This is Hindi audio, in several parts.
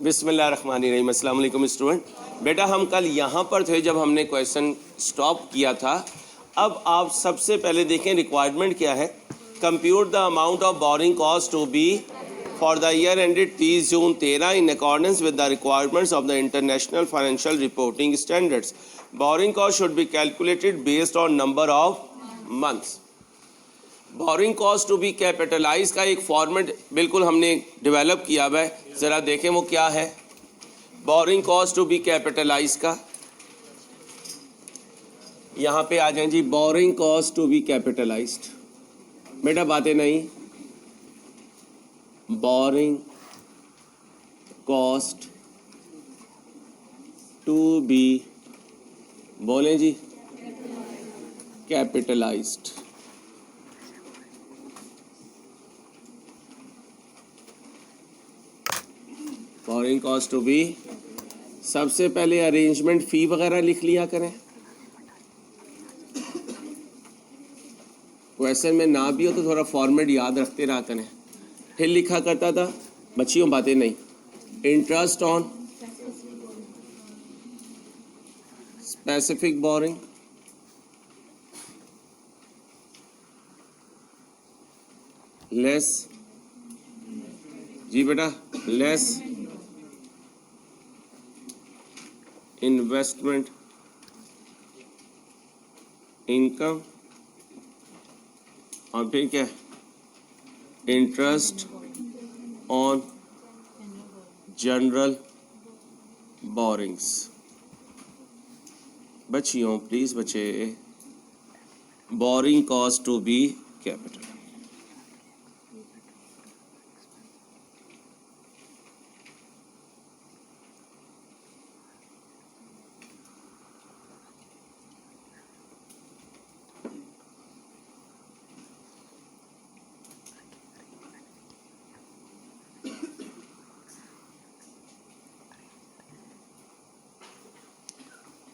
बिस्मिल्लाहिर्रहमानिर्रहीम। अस्सलाम वालेकुम स्टूडेंट। बेटा हम कल यहाँ पर थे जब हमने क्वेश्चन स्टॉप किया था। अब आप सबसे पहले देखें रिक्वायरमेंट क्या है। Compute the amount of borrowing cost to be for the year ended 30 June 13 in accordance with the requirements of the international financial reporting standards. Borrowing cost should be calculated based on number of months. Borrowing cost to be capitalise का एक फॉर्मेट बिल्कुल हमने डेवलप किया हुआ है, ज़रा देखें वो क्या है। Borrowing cost to be capitalise का यहाँ पे आ जाएं जी। Borrowing cost to be capitalised, बेटा बातें नहीं। बोरिंग कॉस्ट टू बी बोलें जी capitalised. Borrowing cost to be, सबसे पहले अरेंजमेंट फ़ी वगैरह लिख लिया करें। क्वेश्चन में ना भी हो तो थोड़ा फॉर्मेट याद रखते रहा करें। फिर लिखा करता था बच्चियों बातें नहीं। Interest on specific borrowing, less जी बेटा लेस इन्वेस्टमेंट इनकम, और फिर क्या इंटरेस्ट ऑन जनरल बोरिंग्स। बच्चियों प्लीज बच्चे, borrowing cost to be capital.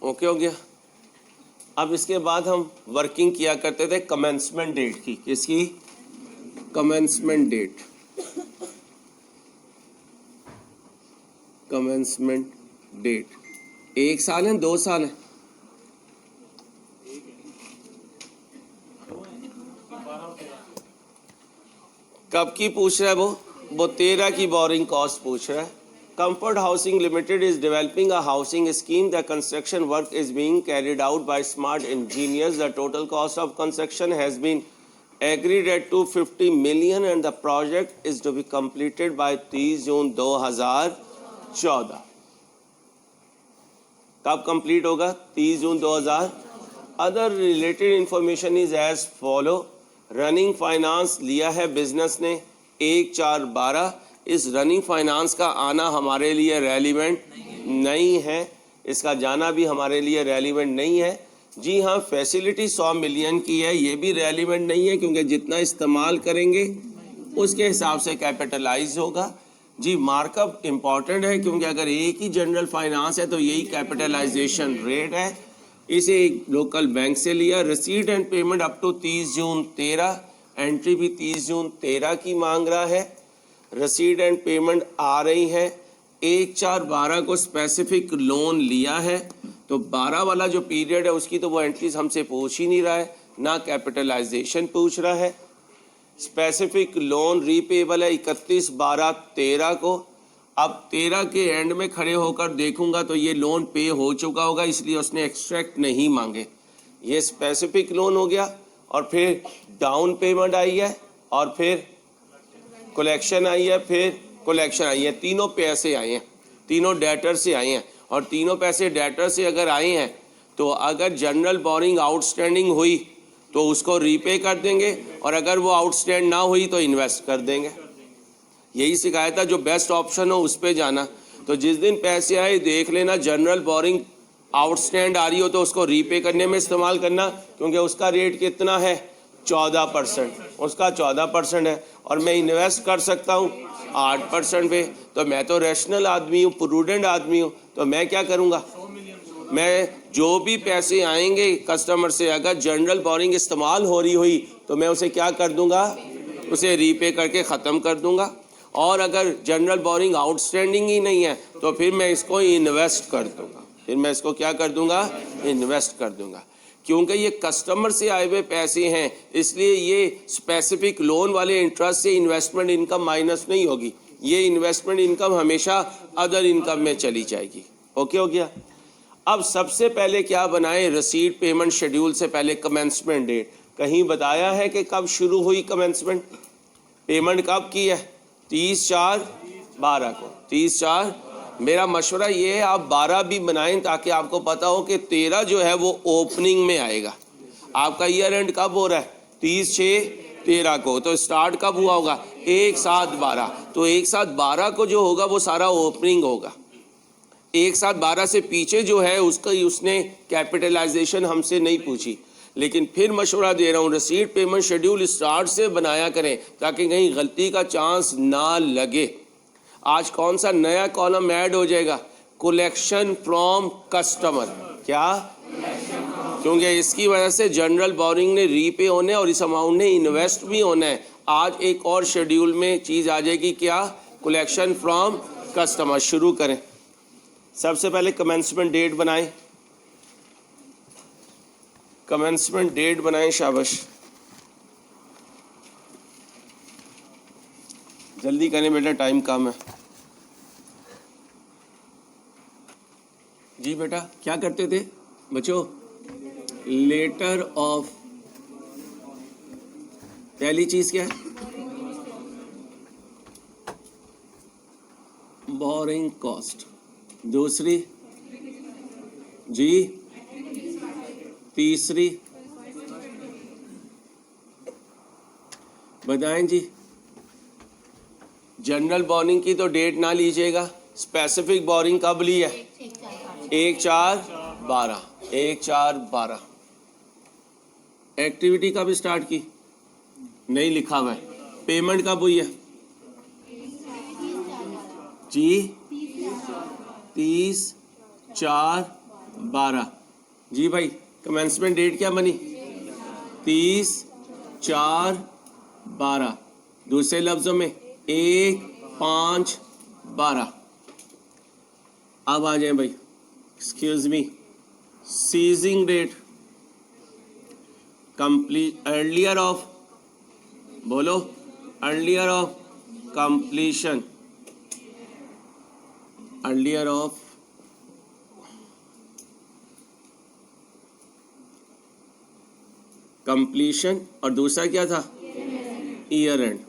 Okay हो गया। अब इसके बाद हम वर्किंग किया करते थे कमेंसमेंट डेट की। किसकी? Commencement date. कमेंसमेंट डेट 1 साल है 2 साल है? कब की पूछ रहा है वो 13 की बोरिंग कॉस्ट पूछ रहा है। Comfort Housing Limited is developing a housing scheme. The construction work is being carried out by smart engineers. The total cost of construction has been agreed at 250 million and the project is to be completed by 30 जून 2014. कब कंप्लीट होगा? 30 जून 2000। Other related information is as follow. Running finance लिया है बिजनेस ने 1/4/12। इस रनिंग फाइनेंस का आना हमारे लिए रेलिवेंट नहीं है, इसका जाना भी हमारे लिए रेलिवेंट नहीं है। जी हाँ, फैसिलिटी 100 मिलियन की है, ये भी रेलिवेंट नहीं है क्योंकि जितना इस्तेमाल करेंगे उसके हिसाब से कैपिटलाइज होगा। जी मार्कअप इम्पॉर्टेंट है क्योंकि अगर एक ही जनरल फाइनेंस है तो यही कैपिटलाइजेशन रेट है। इसे एक लोकल बैंक से लिया। Receipt and payment up to 30 June 13, entry भी 30 जून 13 की मांग रहा है। रसीद एंड पेमेंट आ रही है। 1/4/12 को स्पेसिफिक लोन लिया है तो 12 वाला जो पीरियड है उसकी तो वो एंट्रीज हमसे पूछ ही नहीं रहा है, ना कैपिटलाइजेशन पूछ रहा है। स्पेसिफिक लोन रीपेबल है 31/12/13 को। अब 13 के एंड में खड़े होकर देखूंगा तो ये लोन पे हो चुका होगा, इसलिए उसने एक्सट्रैक्ट नहीं मांगे। ये स्पेसिफिक लोन हो गया और फिर डाउन पेमेंट आई है और फिर कलेक्शन आई है, फिर कलेक्शन आई है। तीनों पैसे आए हैं, तीनों डेटर से आए हैं। और तीनों पैसे डेटर से अगर आए हैं तो अगर जनरल बोरिंग आउटस्टैंडिंग हुई तो उसको रीपे कर देंगे और अगर वो आउटस्टैंड ना हुई तो इन्वेस्ट कर देंगे। यही सिखाया था, जो बेस्ट ऑप्शन हो उस पर जाना। तो जिस दिन पैसे आए देख लेना, जनरल बोरिंग आउटस्टैंड आ रही हो तो उसको रीपे करने में इस्तेमाल करना क्योंकि उसका रेट कितना है? 14%। उसका 14% है और मैं इन्वेस्ट कर सकता हूँ 8% पे। तो मैं तो रैशनल आदमी हूँ, प्रूडेंट आदमी हूँ, तो मैं क्या करूँगा? मैं जो भी पैसे आएंगे कस्टमर से, अगर जनरल बोरिंग इस्तेमाल हो रही हुई तो मैं उसे क्या कर दूँगा? उसे रीपे करके ख़त्म कर दूँगा। और अगर जनरल बोरिंग आउटस्टैंडिंग ही नहीं है तो फिर मैं इसको इन्वेस्ट कर दूंगा, फिर मैं इसको क्या कर दूंगा, इन्वेस्ट कर दूंगा। क्योंकि ये कस्टमर से आए हुए पैसे हैं, इसलिए ये स्पेसिफिक लोन वाले इंटरेस्ट से इन्वेस्टमेंट इनकम माइनस नहीं होगी, ये इन्वेस्टमेंट इनकम हमेशा अदर इनकम में चली जाएगी। ओके हो गया। अब सबसे पहले क्या बनाएं, रसीद पेमेंट शेड्यूल से पहले कमेंसमेंट डेट। कहीं बताया है कि कब शुरू हुई कमेंसमेंट, पेमेंट कब की है, 30/4/12 को, 30/4। मेरा मशवरा ये है आप 12 भी बनाएं ताकि आपको पता हो कि 13 जो है वो ओपनिंग में आएगा। आपका ईयर एंड कब हो रहा है, 30/6/13 को, तो स्टार्ट कब हुआ होगा, 1/7/12, तो 1/7/12 को जो होगा वो सारा ओपनिंग होगा। 1/7/12 से पीछे जो है उसका उसने कैपिटलाइजेशन हमसे नहीं पूछी, लेकिन फिर मशवरा दे रहा हूँ रसीद पेमेंट शेड्यूल स्टार्ट से बनाया करें ताकि कहीं गलती का चांस ना लगे। आज कौन सा नया कॉलम ऐड हो जाएगा, कलेक्शन फ्रॉम कस्टमर, क्या, क्योंकि इसकी वजह से जनरल बोरिंग ने रीपे होने और इस अमाउंट ने इन्वेस्ट भी होना है। आज एक और शेड्यूल में चीज़ आ जाएगी, क्या, कलेक्शन फ्रॉम कस्टमर। शुरू करें। सबसे पहले कमेंसमेंट डेट बनाएं, कमेंसमेंट डेट बनाएं, शाबाश, जल्दी करें बेटा, टाइम कम है। जी बेटा क्या करते थे बच्चों, लेटर ऑफ, पहली चीज क्या है, बोरिंग कॉस्ट, दूसरी जी, तीसरी बताएं जी। जनरल बोरिंग की तो डेट ना लीजिएगा, स्पेसिफिक बोरिंग कब ली है, 1/4/12, 1/4/12। एक्टिविटी कब स्टार्ट की, नहीं लिखा हुआ है। पेमेंट कब हुई है जी, 30/4/12। जी भाई कमेंसमेंट डेट क्या बनी, 30/4/12। दूसरे लफ्जों में 1/5/12। अब आ जाए भाई, excuse me, ceasing date, complete, earlier of, बोलो, earlier of completion, earlier of completion, और दूसरा क्या था, ईयर एंड।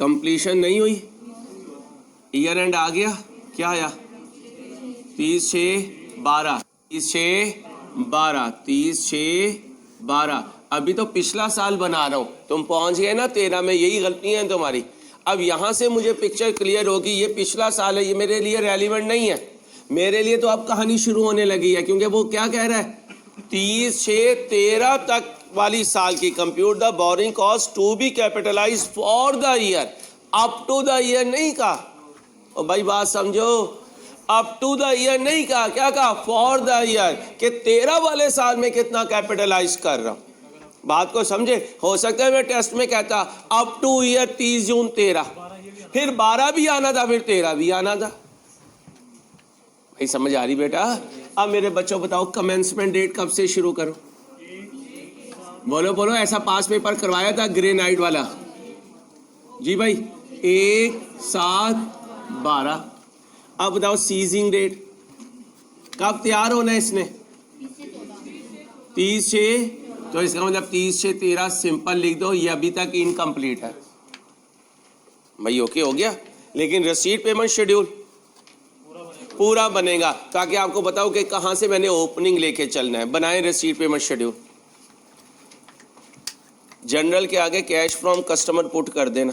कंप्लीशन नहीं हुई, ईयर एंड आ गया, क्या आया, 30/6/12, 30/6/12, 30/6/12। अभी तो पिछला साल बना रहा हूं, तुम पहुंच गए ना 13 में, यही गलतियां हैं तुम्हारी। अब यहां से मुझे पिक्चर क्लियर होगी, ये पिछला साल है, ये मेरे लिए रेलिवेंट नहीं है। मेरे लिए तो अब कहानी शुरू होने लगी है, क्योंकि वो क्या कह रहा है, 30/6/13 तक वाली साल की compute the borrowing cost to be capitalise for the year, up to the year नहीं कहा। और भाई बात समझो, अप टू द ईयर नहीं कहा, क्या कहा, फॉर द ईयर, कि 13 वाले साल में कितना कैपिटलाइज कर रहा हूं। बात को समझे। हो सकता है मैं टेस्ट में कहता अप टू ईयर 30 जून 13, फिर 12 भी आना था, फिर 13 भी आना था। भाई समझ आ रही बेटा। अब मेरे बच्चों बताओ कमेंसमेंट डेट कब से शुरू करो, बोलो बोलो, ऐसा पास पेपर करवाया था ग्रेनाइट वाला जी भाई, 1/7/12। अब बताओ सीजिंग डेट कब तैयार होना है इसने, 30/6, तो इसका मतलब 30/6/13 सिंपल लिख दो, ये अभी तक इनकम्प्लीट है भाई। ओके हो गया। लेकिन रसीद पेमेंट शेड्यूल पूरा बनेगा ताकि आपको बताओ कि कहां से मैंने ओपनिंग लेके चलना है। बनाए रसीद पेमेंट शेड्यूल, जनरल के आगे कैश फ्रॉम कस्टमर पुट कर देना।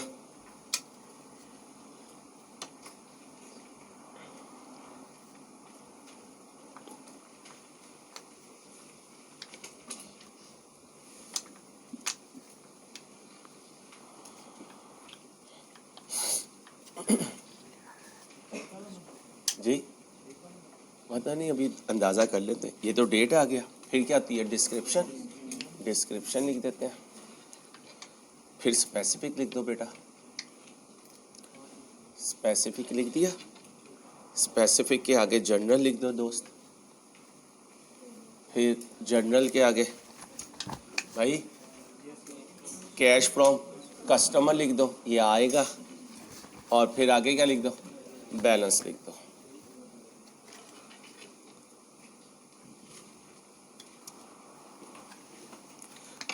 जी पता नहीं, अभी अंदाजा कर लेते हैं। ये तो डेट आ गया, फिर क्या आती है डिस्क्रिप्शन, डिस्क्रिप्शन लिख देते हैं। फिर स्पेसिफिक लिख दो बेटा, स्पेसिफिक लिख दिया, स्पेसिफिक के आगे जनरल लिख दो दोस्त, फिर जनरल के आगे भाई कैश फ्रॉम कस्टमर लिख दो, ये आएगा, और फिर आगे क्या लिख दो, बैलेंस लिख दो।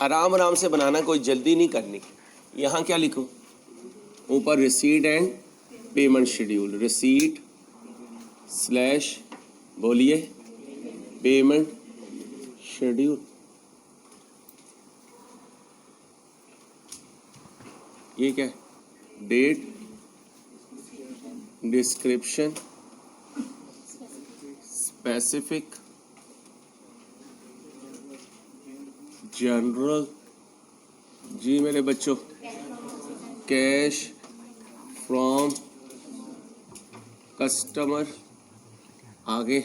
आराम आराम से बनाना, कोई जल्दी नहीं करनी। यहाँ क्या लिखूं, ऊपर receipt and payment schedule, receipt slash बोलिए पेमेंट शेड्यूल, ये क्या है, डेट, डिस्क्रिप्शन, स्पेसिफिक, जनरल, जी मेरे बच्चों, कैश फ्रॉम कस्टमर, आगे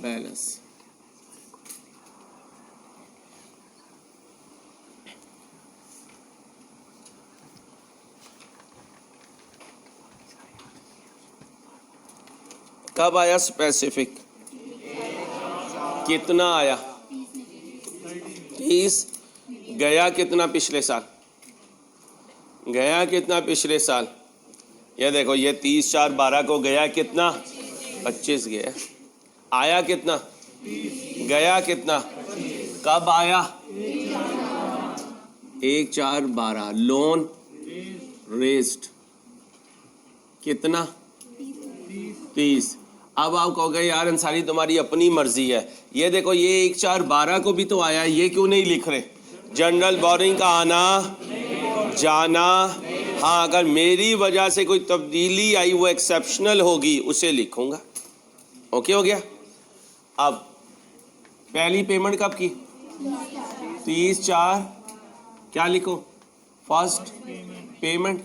बैलेंस। कब आया स्पेसिफिक, कितना आया, 30, गया कितना पिछले साल, गया कितना पिछले साल, ये देखो ये 30/4/12 को गया कितना, 25 गया, आया कितना, गया कितना, कब आया, 1/4/12, लोन रेस्ट कितना, 30। अब आप कहोगे यार अंसारी तुम्हारी अपनी मर्जी है, ये देखो ये 1/4/12 को भी तो आया, ये क्यों नहीं लिख रहे, जनरल बोरिंग का आना जाना, हाँ अगर मेरी वजह से कोई तब्दीली आई वो एक्सेप्शनल होगी उसे लिखूंगा। ओके हो गया। अब पहली पेमेंट कब की, 30/4, क्या लिखो, फर्स्ट पेमेंट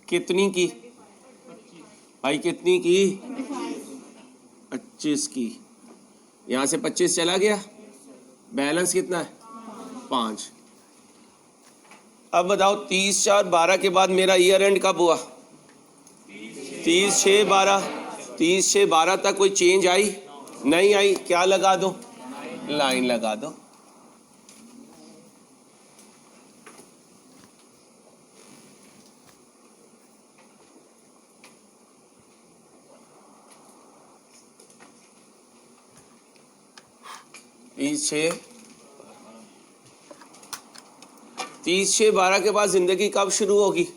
कितनी की भाई, कितनी की, 25 की, यहाँ से 25 चला गया, बैलेंस कितना है, 5। अब बताओ 30/4/12 के बाद मेरा ईयर एंड कब हुआ, 30/6/12, 30/6/12 तक कोई चेंज आई नहीं आई, क्या लगा दो, लाइन लगा दो। तीस 30/6/12 के बाद जिंदगी कब शुरू होगी,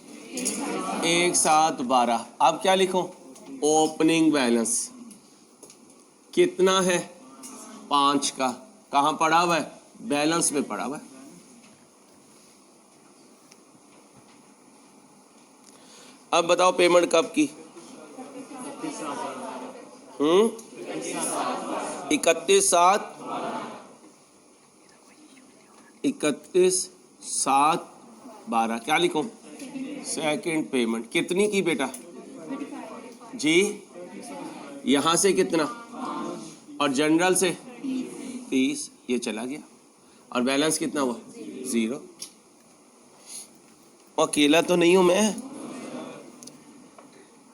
1/7/12। अब क्या लिखूं, ओपनिंग बैलेंस कितना है, 5 का, कहाँ पड़ा हुआ है, बैलेंस में पड़ा हुआ है। अब बताओ पेमेंट कब की, 31/7/12, क्या लिखूं, सेकंड पेमेंट कितनी की बेटा जी, यहां से कितना और जनरल से 30, ये चला गया, और बैलेंस कितना हुआ, 0। अकेला तो नहीं हूं मैं,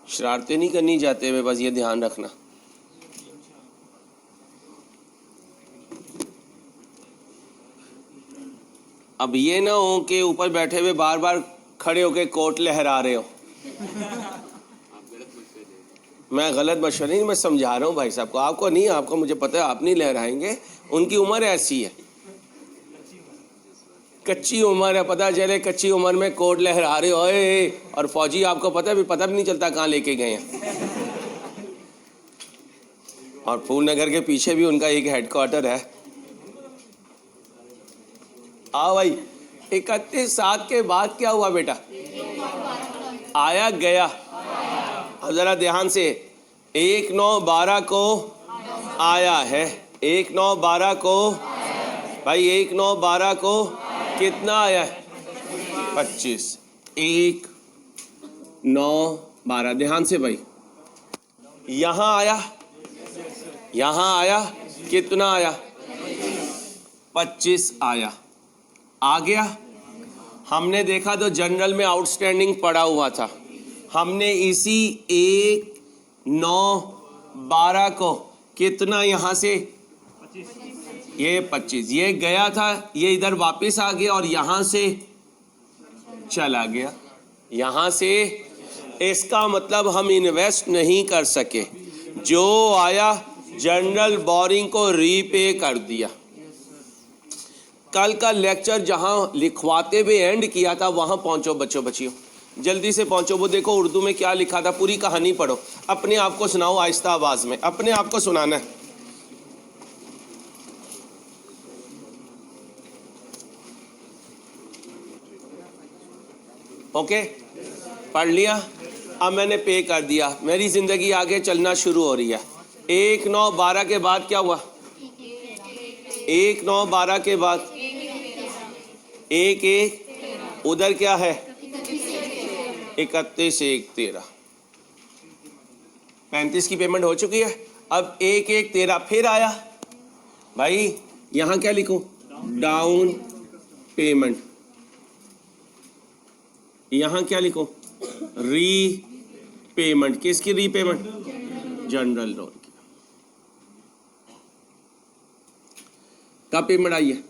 शरारतें नहीं करनी जाते हुए, बस ये ध्यान रखना। अब ये ना हो कि ऊपर बैठे हुए बार बार खड़े होके कोट लहरा रहे हो। मैं गलत मशवरा नहीं, मैं समझा रहा हूँ भाई साहब को, आपको नहीं, आपको मुझे पता है आप नहीं लहराएंगे, उनकी उम्र ऐसी है, कच्ची उम्र है, पता चले कच्ची उम्र में कोट लहरा रहे हो, और फौजी आपको पता भी नहीं चलता कहाँ लेके गए हैं। और फूल नगर के पीछे भी उनका एक हेडक्वार्टर है। आओ भाई, 31/7 के बाद क्या हुआ बेटा, आया गया। अब जरा ध्यान से, 1/9/12 को आया है, 1/9/12 को भाई, 1/9/12 को कितना आया है, 25, 1/9/12, ध्यान से भाई, यहां आया, कितना आया, 25 आया, आ गया, हमने देखा तो जनरल में आउटस्टैंडिंग पड़ा हुआ था, हमने इसी 1/9/12 को कितना यहाँ से ये 25 ये गया था, ये इधर वापस आ गया और यहाँ से चला गया, यहाँ से। इसका मतलब हम इन्वेस्ट नहीं कर सके, जो आया जनरल बोरिंग को रीपे कर दिया। कल का लेक्चर जहां लिखवाते हुए एंड किया था वहां पहुंचो बच्चों बच्चियों, जल्दी से पहुंचो। वो देखो उर्दू में क्या लिखा था, पूरी कहानी पढ़ो, अपने आप को सुनाओ आहिस्ता आवाज में, अपने आप को सुनाना है। ओके, पढ़ लिया? अब मैंने पे कर दिया, मेरी जिंदगी आगे चलना शुरू हो रही है। 1/9/12 के बाद क्या हुआ? 1/9/12 के बाद 1/1, उधर क्या है 31/1/13, 35 की पेमेंट हो चुकी है। अब 1/1/13 फिर आया भाई, यहां क्या लिखूं? Down payment. यहां क्या लिखूं? री पेमेंट। किसकी री पेमेंट? जनरल लोन की। कब पेमेंट आई है?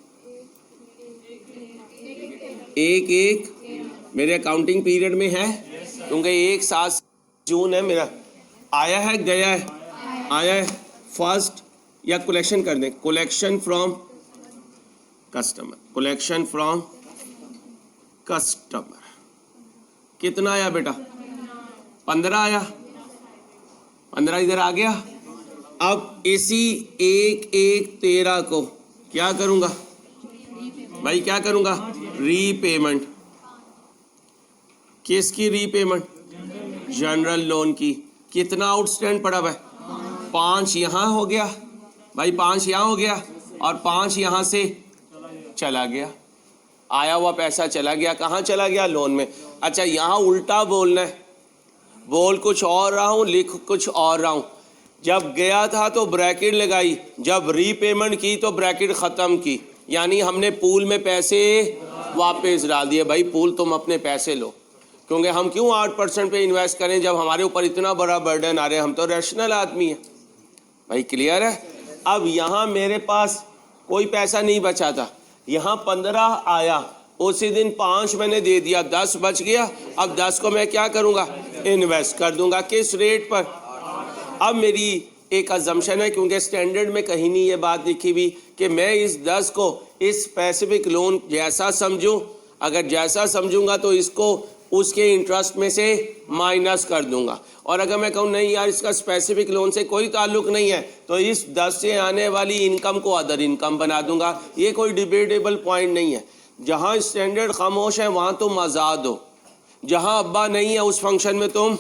1/1 मेरे अकाउंटिंग पीरियड में है, क्योंकि 1/7 जून है मेरा। आया है, गया है, आया है फर्स्ट, या कलेक्शन कर दें, collection from customer, collection from customer. कितना आया बेटा? 15 आया, 15 इधर आ गया। अब इसी 1/1/13 को क्या करूंगा भाई, क्या करूंगा? रीपेमेंट। किसकी रीपेमेंट? जनरल लोन की। कितना आउटस्टैंड पड़ा हुआ है? 5 यहां हो गया भाई, 5 यहां हो गया और 5 यहां से चला गया, आया हुआ पैसा चला गया। कहाँ चला गया? लोन में। अच्छा, यहाँ उल्टा बोलना है, बोल कुछ और रहा हूँ, लिख कुछ और रहा हूँ। जब गया था तो ब्रैकेट लगाई, जब रीपेमेंट की तो ब्रैकेट ख़त्म की, यानी हमने पूल में पैसे वापस डाल दिए। भाई पूल तुम अपने पैसे लो, क्योंकि हम क्यों 8% पे इन्वेस्ट करें जब हमारे ऊपर इतना बड़ा बर्डन आ रहा है। हम तो रैशनल आदमी है भाई, क्लियर है? अब यहाँ मेरे पास कोई पैसा नहीं बचा था, यहाँ 15 आया, उसी दिन 5 मैंने दे दिया, 10 बच गया। अब 10 को मैं क्या करूँगा? इन्वेस्ट कर दूंगा। किस रेट पर? अब मेरी एक अजम्पशन है, क्योंकि स्टैंडर्ड में कहीं नहीं ये बात लिखी हुई कि मैं इस 10 को इस स्पेसिफिक लोन जैसा समझूं, अगर जैसा समझूंगा तो इसको उसके इंटरेस्ट में से माइनस कर दूंगा। और अगर मैं कहूँ नहीं यार इसका स्पेसिफिक लोन से कोई ताल्लुक नहीं है, तो इस 10 से आने वाली इनकम को अदर इनकम बना दूंगा। ये कोई डिबेटेबल पॉइंट नहीं है। जहाँ स्टैंडर्ड खामोश है वहाँ तुम आज़ाद हो, जहाँ अब्बा नहीं है उस फंक्शन में तुम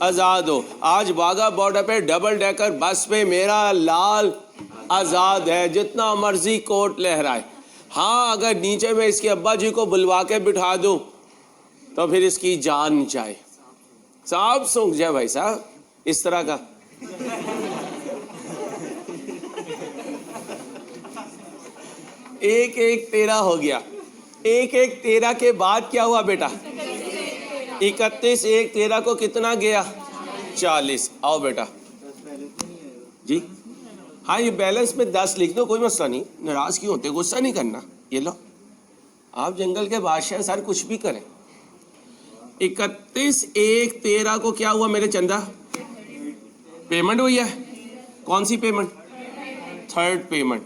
आज़ाद हो। आज वाघा बॉर्डर पे डबल डेकर बस पे मेरा लाल आज़ाद है, जितना मर्जी कोट लहराए। हाँ, अगर नीचे में इसके अब्बा जी को बुलवा के बिठा दूँ तो फिर इसकी जान जाए, साहब सूख जाए भाई साहब, इस तरह का। 1/1/13 हो गया। 1/1/13 के बाद क्या हुआ बेटा? 31/1/13 को कितना गया? 40। आओ बेटा जी। हाँ, ये बैलेंस में 10 लिख दो, कोई मसला नहीं। नाराज क्यों होते? गुस्सा नहीं करना। ये लो, आप जंगल के बादशाह, सर कुछ भी करें। 31/1/13 को क्या हुआ मेरे चंदा? पेमेंट हुई है। कौन सी पेमेंट? Third payment.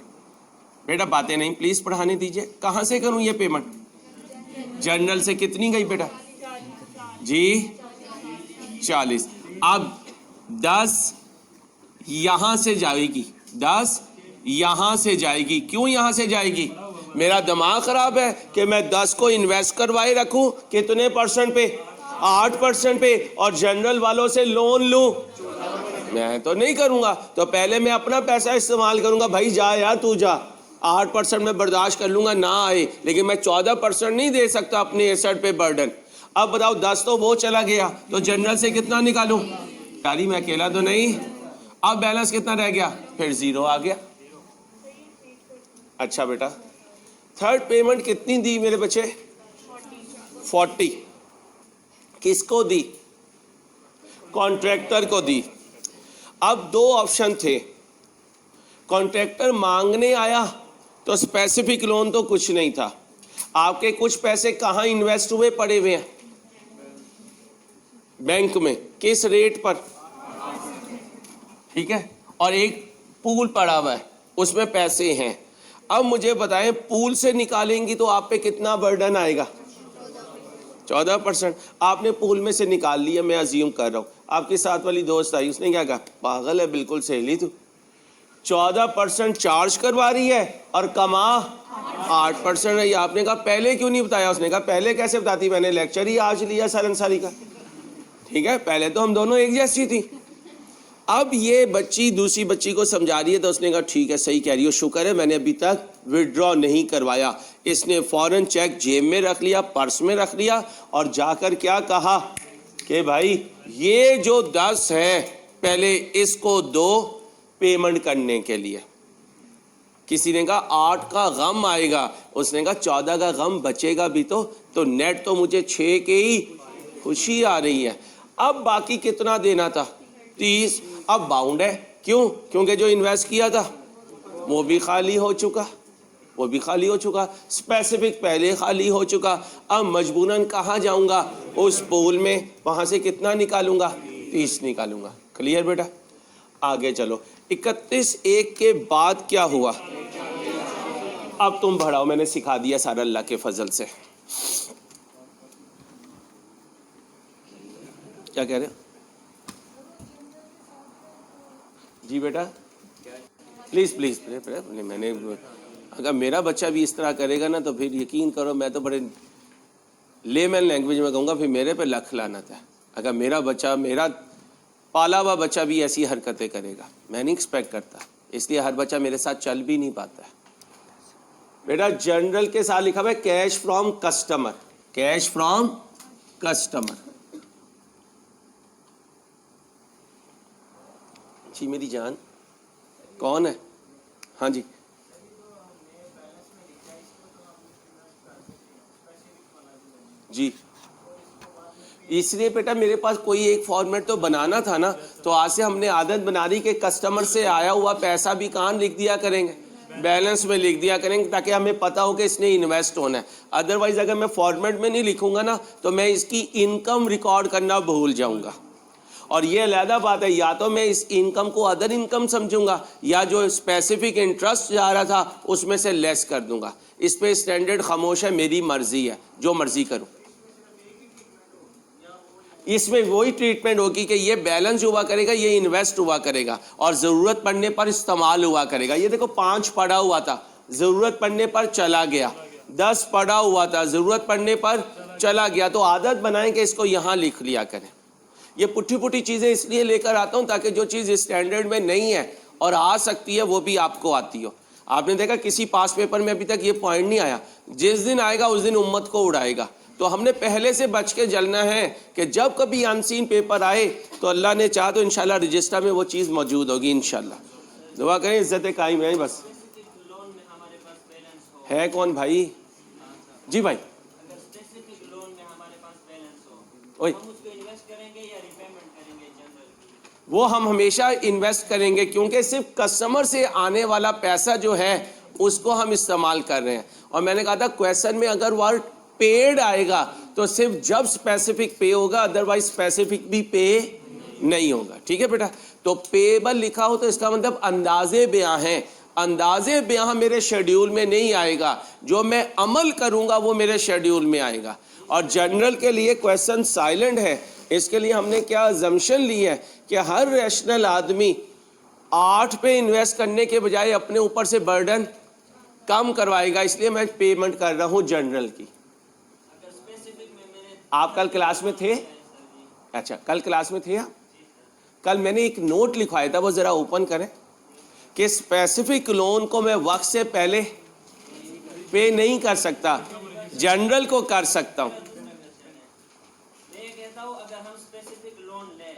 बेटा बातें नहीं, प्लीज पढ़ाने दीजिए। कहाँ से करूं ये पेमेंट? जनरल से। कितनी गई बेटा जी? 40। अब 10 यहां से जाएगी, 10 यहां से जाएगी। क्यों यहां से जाएगी? मेरा दिमाग खराब है कि मैं 10 को इन्वेस्ट करवाए रखूं कितने परसेंट पे? 8% पे, और जनरल वालों से लोन लूं? मैं तो नहीं करूंगा। तो पहले मैं अपना पैसा इस्तेमाल करूंगा। भाई जा यार, तू जा, 8% में बर्दाश्त कर लूंगा ना आए, लेकिन मैं 14% नहीं दे सकता अपने एसेट पे बर्डन। अब बताओ 10 तो वो चला गया, तो जनरल से कितना निकालूं? यारी मैं अकेला तो नहीं। अब बैलेंस कितना रह गया? फिर 0 आ गया। अच्छा बेटा, थर्ड पेमेंट कितनी दी मेरे बच्चे? 40 किसको दी? कॉन्ट्रैक्टर को दी। अब दो ऑप्शन थे, कॉन्ट्रैक्टर मांगने आया तो स्पेसिफिक लोन तो कुछ नहीं था, आपके कुछ पैसे कहाँ इन्वेस्ट हुए पड़े हुए हैं? बैंक में। किस रेट पर? ठीक है, और एक पूल पड़ा हुआ है उसमें पैसे हैं। अब मुझे बताएं, पूल से निकालेंगी तो आप पे कितना बर्डन आएगा? 14%। आपने पूल में से निकाल लिया, मैं अज्यूम कर रहा हूँ, आपके साथ वाली दोस्त आई, उसने क्या कहा? पागल है बिल्कुल सहेली तू, 14% चार्ज करवा रही है और कमा 8% है। आपने कहा पहले क्यों नहीं बताया? उसने कहा पहले कैसे बताती, मैंने लेक्चर ही आज लिया सारी का। ठीक है, पहले तो हम दोनों एक जैसी थी। अब ये बच्ची दूसरी बच्ची को समझा रही है तो उसने कहा ठीक है, सही कह रही हो, शुक्र है मैंने अभी तक विड्रॉ नहीं करवाया। इसने फौरन चेक जेब में रख लिया, पर्स में रख लिया और जाकर क्या कहा कि भाई ये जो 10 है पहले इसको दो पेमेंट करने के लिए। किसी ने कहा 8 का गम आएगा, उसने कहा 14 का गम बचेगा भी तो नेट तो मुझे 6 के ही खुशी आ रही है। अब बाकी कितना देना था? 30। अब बाउंड है, क्यों? क्योंकि जो इन्वेस्ट किया था वो भी खाली हो चुका, वो भी खाली हो चुका, स्पेसिफिक पहले खाली हो चुका। अब मजबूरन कहाँ जाऊंगा? उस पूल में, वहां से कितना निकालूंगा? 30 निकालूंगा। क्लियर बेटा? आगे चलो, 31/1 के बाद क्या हुआ? अब तुम बढ़ाओ, मैंने सिखा दिया सारा अल्लाह के फजल से। क्या कह रहे हो जी बेटा? प्लीज प्लीज मैंने, अगर मेरा बच्चा भी इस तरह करेगा ना तो फिर यकीन करो मैं तो बड़े लेमैन लैंग्वेज में कहूँगा फिर मेरे पे लख लानत है। अगर मेरा बच्चा, मेरा पाला हुआ बच्चा भी ऐसी हरकतें करेगा, मैं नहीं एक्सपेक्ट करता, इसलिए हर बच्चा मेरे साथ चल भी नहीं पाता है। बेटा जनरल के साथ लिखा हुआ है cash from customer, cash from customer. जी मेरी जान, कौन है? हाँ जी, जी इसलिए बेटा मेरे पास कोई एक फॉर्मेट तो बनाना था ना, तो आज से हमने आदत बना दी कि कस्टमर से आया हुआ पैसा भी कहाँ लिख दिया करेंगे? बैलेंस में लिख दिया करेंगे, ताकि हमें पता हो कि इसने इन्वेस्ट होना है। अदरवाइज अगर मैं फॉर्मेट में नहीं लिखूंगा ना तो मैं इसकी इनकम रिकॉर्ड करना भूल जाऊंगा। और ये अलहदा बात है, या तो मैं इस इनकम को अदर इनकम समझूंगा या जो स्पेसिफिक इंटरेस्ट जा रहा था उसमें से लेस कर दूंगा। इस पे स्टैंडर्ड खामोश है, मेरी मर्जी है, जो मर्जी करूं। इसमें वही ट्रीटमेंट होगी कि ये बैलेंस हुआ करेगा, ये इन्वेस्ट हुआ करेगा और ज़रूरत पड़ने पर इस्तेमाल हुआ करेगा। ये देखो 5 पड़ा हुआ था, ज़रूरत पड़ने पर चला गया, 10 पड़ा हुआ था, ज़रूरत पड़ने पर चला गया। तो आदत बनाएं कि इसको यहाँ लिख लिया करें। ये पुट्ठी पुट्ठी चीज़ें इसलिए लेकर आता हूँ ताकि जो चीज़ स्टैंडर्ड में नहीं है और आ सकती है वो भी आपको आती हो। आपने देखा किसी पास पेपर में अभी तक ये पॉइंट नहीं आया, जिस दिन आएगा उस दिन उम्मत को उड़ाएगा। तो हमने पहले से बच के जलना है कि जब कभी अनसीन पेपर आए तो अल्लाह ने चाहा तो इंशाल्लाह रजिस्टर में वो चीज़ मौजूद होगी। इंशाल्लाह दुआ करें, इज्जत कायम रहे। बस है कौन भाई? जी भाई, ओए वो हम हमेशा इन्वेस्ट करेंगे, क्योंकि सिर्फ कस्टमर से आने वाला पैसा जो है उसको हम इस्तेमाल कर रहे हैं। और मैंने कहा था क्वेश्चन में अगर वर्ड पेड आएगा तो सिर्फ जब स्पेसिफिक पे होगा, अदरवाइज स्पेसिफिक भी पे नहीं होगा। ठीक है बेटा? तो पेबल लिखा हो तो इसका मतलब अंदाजे बयां है। अंदाजे बयां मेरे शेड्यूल में नहीं आएगा, जो मैं अमल करूंगा वो मेरे शेड्यूल में आएगा। और जनरल के लिए क्वेश्चन साइलेंट है, इसके लिए हमने क्या अजम्पशन ली है कि हर रैशनल आदमी 8 पे इन्वेस्ट करने के बजाय अपने ऊपर से बर्डन कम करवाएगा, इसलिए मैं पेमेंट कर रहा हूं जनरल की। आप कल क्लास में थे? अच्छा, कल क्लास में थे आप? कल मैंने एक नोट लिखवाया था, वो जरा ओपन करें कि स्पेसिफिक लोन को मैं वक्त से पहले पे नहीं कर सकता, जनरल को कर सकता हूं। मैं कहता हूं अगर हम स्पेसिफिक लोन लें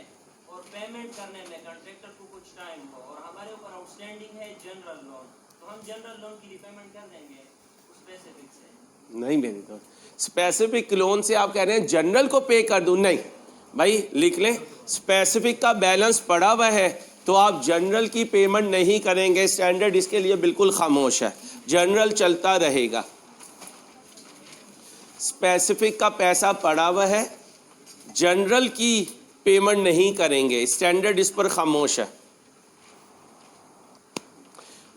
और पेमेंट करने में कॉन्ट्रैक्टर को कुछ टाइम हो और हमारे ऊपर आउटस्टैंडिंग है जनरल लोन, तो हम जनरल लोन की रिपेमेंट कर देंगे स्पेसिफिक से। नहीं मेरी तो स्पेसिफिक लोन से आप कह रहे हैं जनरल को पे कर दूं, नहीं भाई लिख लें, स्पेसिफिक का बैलेंस पड़ा हुआ है तो आप जनरल की पेमेंट नहीं करेंगे। स्टैंडर्ड इसके लिए बिल्कुल खामोश है, जनरल चलता रहेगा। स्पेसिफिक का पैसा पड़ा हुआ है, जनरल की पेमेंट नहीं करेंगे, स्टैंडर्ड इस पर खामोश है।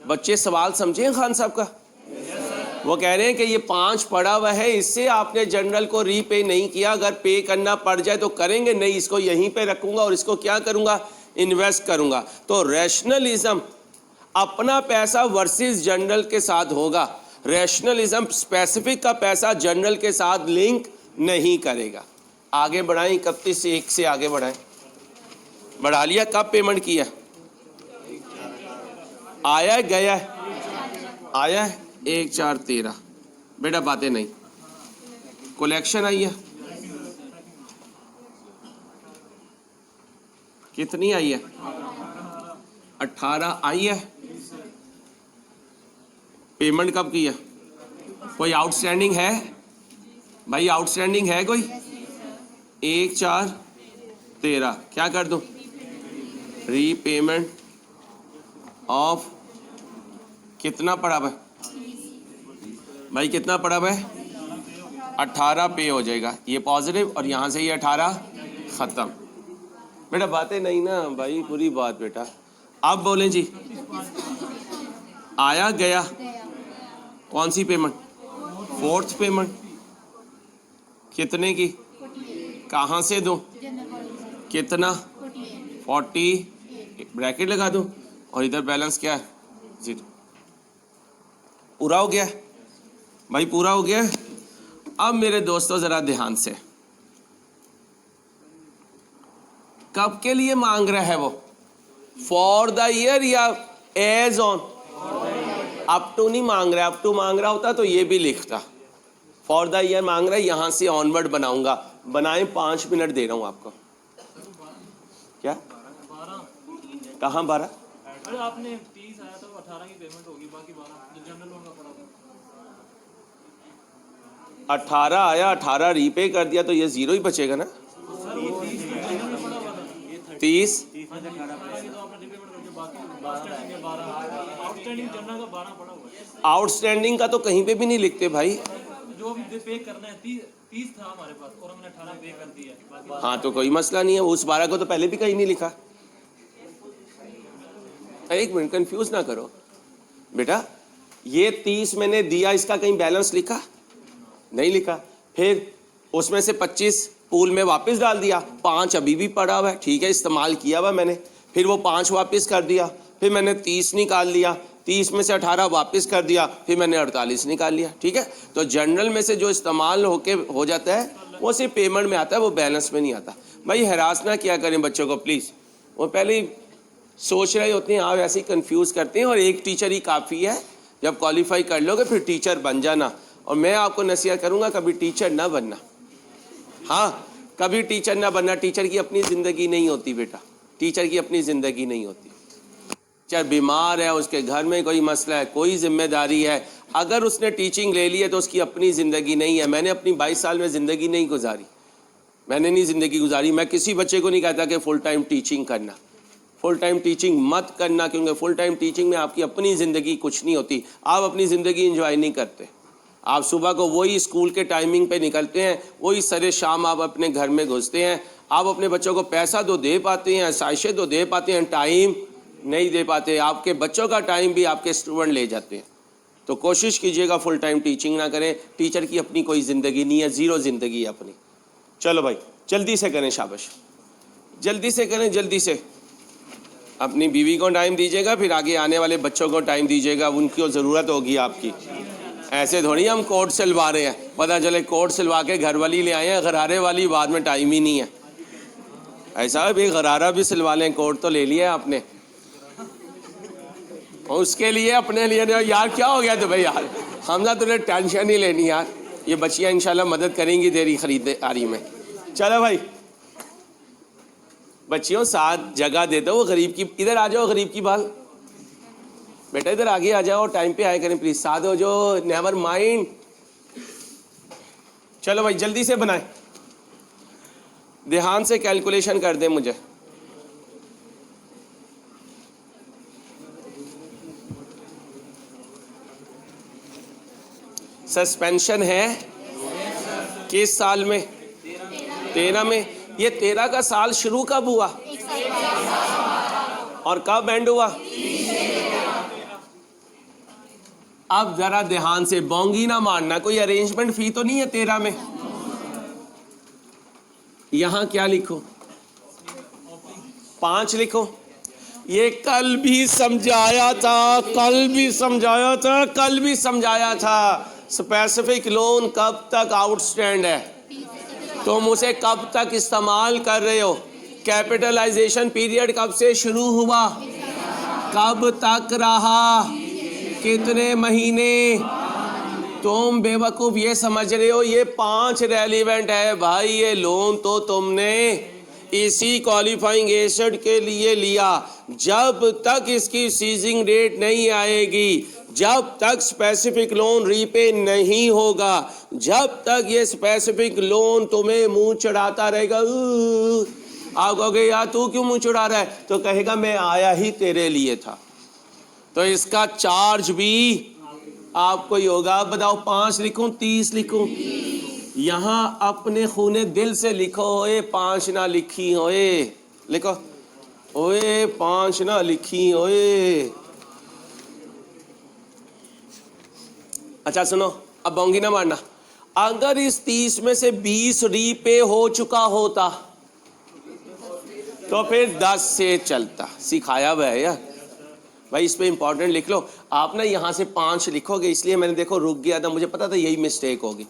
बच्चे सवाल समझे खान साहब का? वो कह रहे हैं कि ये 5 पड़ा हुआ है, इससे आपने जनरल को रीपे नहीं किया, अगर पे करना पड़ जाए तो करेंगे, नहीं इसको यहीं पे रखूंगा और इसको क्या करूंगा, इन्वेस्ट करूंगा। तो रैशनलिज्म अपना पैसा वर्सेस जनरल के साथ होगा, रैशनलिज्म स्पेसिफिक का पैसा जनरल के साथ लिंक नहीं करेगा। आगे बढ़ाएं, 31 से आगे बढ़ाएं, बढ़ा लिया। कब पेमेंट किया? आया है, गया है, आया है 1/4/13। बेटा बातें नहीं, कलेक्शन आई है, कितनी आई है? 18 आई है। पेमेंट कब की है? कोई आउटस्टैंडिंग है भाई? आउटस्टैंडिंग है कोई? 1/4/13 क्या कर दूं? रीपेमेंट ऑफ कितना पड़ा हुआ है भाई? कितना पड़ा हुआ है? 18 पे हो जाएगा, ये पॉजिटिव और यहाँ से ये 18 ख़त्म। बेटा बातें नहीं ना भाई, पूरी बात बेटा। अब बोलें जी, आया गया, कौन सी पेमेंट? 4th payment. कितने की? कहाँ से दूं? कितना? 40 ब्रैकेट लगा दूं और इधर बैलेंस क्या है? 0। पूरा हो गया भाई, पूरा हो गया। अब मेरे दोस्तों ज़रा ध्यान से, कब के लिए मांग रहा है वो? फॉर द ईयर या एज ऑन? अप टू नहीं मांग रहा है, अप टू मांग रहा होता तो ये भी लिखता। फॉर द ईयर मांग रहा है, यहाँ से ऑनवर्ड बनाऊंगा। बनाएं, 5 मिनट दे रहा हूँ आपको। क्या? कहाँ 12? अरे आपने 30 आया तो 18 की पेमेंट होगी, बाकी 12 जो जनरल लोन का पड़ा था। 18 आया, 18 रीपे कर दिया तो ये 0 ही बचेगा ना? 30 आउटस्टैंडिंग का तो कहीं पे भी नहीं लिखते भाई। जो अभी पे करना है 30 था हमारे पास और हमने 18 पे कर दिया। हाँ तो कोई मसला नहीं है, उस 12 को तो पहले भी कहीं नहीं लिखा। एक मिनट, कंफ्यूज ना करो बेटा। ये 30 मैंने दिया, इसका कहीं बैलेंस लिखा? नहीं लिखा। फिर उसमें से 25 पूल में वापस डाल दिया, 5 अभी भी पड़ा हुआ है, ठीक है, इस्तेमाल किया हुआ मैंने। फिर वो 5 वापस कर दिया, फिर मैंने 30 निकाल लिया, 30 में से 18 वापस कर दिया, फिर मैंने 48 निकाल लिया, ठीक है। तो जनरल में से जो इस्तेमाल होके हो जाता है वो सिर्फ पेमेंट में आता है, वो बैलेंस में नहीं आता। भाई हरास ना किया करें बच्चों को प्लीज़, वो पहले ही सोच रहे होते हैं, आप ऐसे ही कन्फ्यूज़ करते हैं। और एक टीचर ही काफ़ी है, जब क्वालिफाई कर लोगे फिर टीचर बन जाना। और मैं आपको नसीहत करूँगा, कभी टीचर ना बनना। हाँ, कभी टीचर ना बनना। टीचर की अपनी ज़िंदगी नहीं होती बेटा, टीचर की अपनी ज़िंदगी नहीं होती। टीचर बीमार है, उसके घर में कोई मसला है, कोई जिम्मेदारी है, अगर उसने टीचिंग ले ली है तो उसकी अपनी ज़िंदगी नहीं है। मैंने अपनी 22 साल में ज़िंदगी नहीं गुजारी, मैंने नहीं ज़िंदगी गुजारी। मैं किसी बच्चे को नहीं कहता कि फुल टाइम टीचिंग करना, फुल टाइम टीचिंग मत करना, क्योंकि फुल टाइम टीचिंग में आपकी अपनी ज़िंदगी कुछ नहीं होती। आप अपनी ज़िंदगी एंजॉय नहीं करते। आप सुबह को वही स्कूल के टाइमिंग पे निकलते हैं, वही सरे शाम आप अपने घर में घुसते हैं। आप अपने बच्चों को पैसा तो दे पाते हैं, आसाइशें तो दे पाते हैं, टाइम नहीं दे पाते। आपके बच्चों का टाइम भी आपके स्टूडेंट ले जाते हैं। तो कोशिश कीजिएगा फुल टाइम टीचिंग ना करें। टीचर की अपनी कोई ज़िंदगी नहीं है, 0 ज़िंदगी है अपनी। चलो भाई जल्दी से करें, शाबाश, जल्दी से करें, जल्दी से। अपनी बीवी को टाइम दीजिएगा, फिर आगे आने वाले बच्चों को टाइम दीजिएगा, उनकी ज़रूरत होगी आपकी। ऐसे थोड़ी हम कोट सिलवा रहे हैं, पता चले कोट सिलवा के घर वाली ले आए हैं, गरारे वाली, बाद में टाइम ही नहीं है। ऐसा भी गरारा भी सिलवा लें, कोट तो ले लिया आपने, और उसके लिए अपने लिए यार क्या हो गया तो भाई यार, हम ना तुझे टेंशन नहीं लेनी यार, ये बच्चियाँ इंशाल्लाह मदद करेंगी तेरी खरीदारी में। चलो भाई बच्चियों, साथ जगह दे दो। वो गरीब की, इधर आ जाओ, गरीब की बाल बेटा, इधर आगे आ जाओ, टाइम पे आया करें प्लीज। साथ हो जो, नेवर माइंड, चलो भाई जल्दी से बनाए, ध्यान से कैलकुलेशन कर दे मुझे। सस्पेंशन है किस साल में? 13 में। ये 13 का साल शुरू कब हुआ और कब एंड हुआ? अब जरा ध्यान से, बोंगी ना मारना, कोई अरेंजमेंट फी तो नहीं है 13 में। यहां क्या लिखो? 5 लिखो। ये कल भी समझाया था, कल भी समझाया था, कल भी समझाया था। स्पेसिफिक लोन कब तक आउटस्टैंड है, तुम उसे कब तक इस्तेमाल कर रहे हो? कैपिटलाइजेशन पीरियड कब से शुरू हुआ, कब तक रहा, कितने महीने? तुम बेवकूफ ये समझ रहे हो ये 5 रेलिवेंट है भाई। ये लोन तो तुमने इसी क्वालिफाइंग एसेट के लिए लिया। जब तक इसकी सीजिंग डेट नहीं आएगी, जब तक स्पेसिफिक लोन रीपे नहीं होगा, जब तक ये स्पेसिफिक लोन तुम्हें मुंह चढ़ाता रहेगा, आप कहोगे यार तू क्यों मुंह चढ़ा रहा है, तो कहेगा मैं आया ही तेरे लिए था, तो इसका चार्ज भी आपको ही होगा। बताओ 5 लिखूं 30 लिखूं? यहां अपने खूने दिल से लिखो, ओए 5 ना लिखी ओए, लिखो ओए 5 ना लिखी ओए। अच्छा सुनो, अब बोंगी ना मारना। अगर इस 30 में से 20 रीपे हो चुका होता तो फिर 10 से चलता। सिखाया हुआ है यार भाई, इस पे इंपॉर्टेंट लिख लो। आप ना यहाँ से 5 लिखोगे, इसलिए मैंने देखो रुक गया था, मुझे पता था यही मिस्टेक होगी।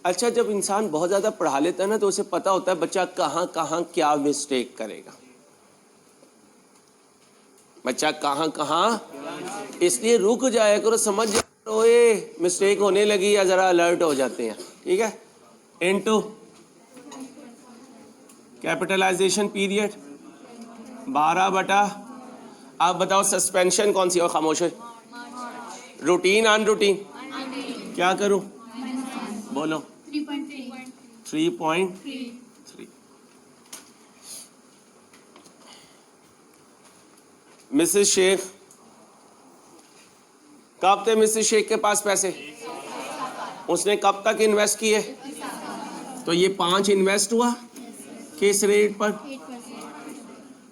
अच्छा, जब इंसान बहुत ज़्यादा पढ़ा लेता है ना तो उसे पता होता है बच्चा कहाँ कहाँ क्या मिस्टेक करेगा, बच्चा कहाँ कहाँ, इसलिए रुक जाया करो, समझ जाया करो ये मिस्टेक होने लगी या ज़रा अलर्ट हो जाते हैं। ठीक है, इनटू कैपिटलाइजेशन पीरियड 12/, आप बताओ सस्पेंशन कौन सी? और खामोश है, रूटीन अनरूटीन? क्या करूं बोलो? 3.3। मिसेस शेख, कब थे मिसेस शेख के पास पैसे? उसने कब तक इन्वेस्ट किए? तो ये 5 इन्वेस्ट हुआ किस रेट पर?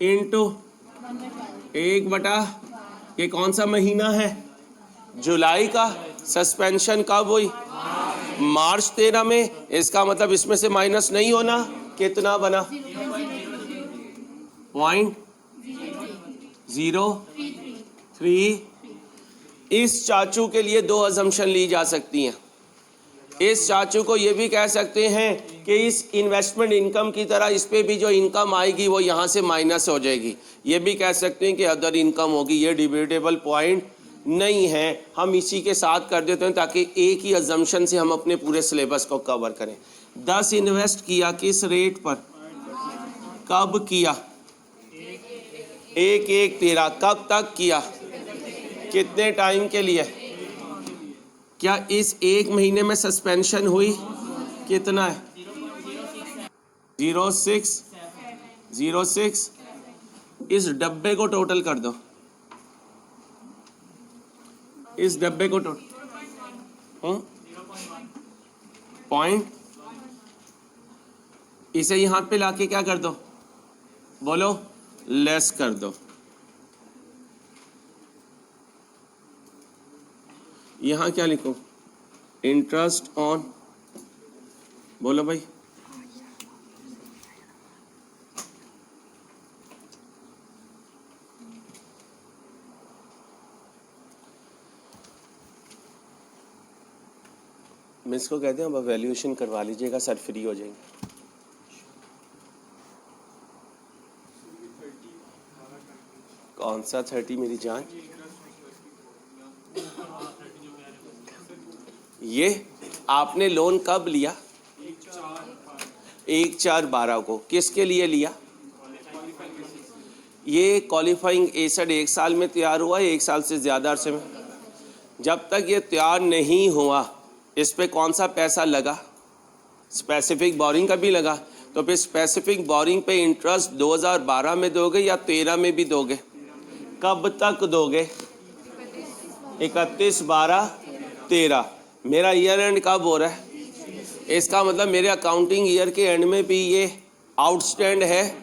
इनटू 1/, ये कौन सा महीना है? जुलाई का। सस्पेंशन कब हुई? मार्च 13 में। इसका मतलब इसमें से माइनस नहीं होना, कितना बना? 0.033। इस चाचू के लिए 2 अजम्पशन ली जा सकती हैं। इस चाचू को ये भी कह सकते हैं कि इस इन्वेस्टमेंट इनकम की तरह इस पे भी जो इनकम आएगी वो यहाँ से माइनस हो जाएगी। ये भी कह सकते हैं कि अदर इनकम होगी। ये डिबेटेबल पॉइंट नहीं है, हम इसी के साथ कर देते हैं ताकि एक ही अजम्पशन से हम अपने पूरे सिलेबस को कवर करें। 10 इन्वेस्ट किया किस रेट पर, कब किया? 1/1/13। कब तक किया, कितने टाइम के लिए? क्या इस 1 महीने में सस्पेंशन हुई? कितना है? 0.06। इस डब्बे को टोटल कर दो, इस डब्बे को टोटल पॉइंट, इसे यहां पे लाके क्या कर दो, बोलो? लेस कर दो। यहां क्या लिखो? इंटरेस्ट ऑन, बोलो भाई? मिस को कहते हैं अब वैल्यूएशन करवा लीजिएगा, सर फ्री हो जाएंगे। कौन सा 30 मेरी जान? ये आपने लोन कब लिया? 1/4/12 को। किसके लिए लिया? ये क्वालिफाइंग एसेट 1 साल में तैयार हुआ, 1 साल से ज़्यादा अरसे में। जब तक ये तैयार नहीं हुआ इस पे कौन सा पैसा लगा? स्पेसिफिक बोरिंग का भी लगा। तो फिर स्पेसिफिक बोरिंग पे इंटरेस्ट 2012 में दोगे या 13 में भी दोगे? कब तक दोगे? 31/12/13। मेरा ईयर एंड कब हो रहा है? इसका मतलब मेरे अकाउंटिंग ईयर के एंड में भी ये आउटस्टैंड है।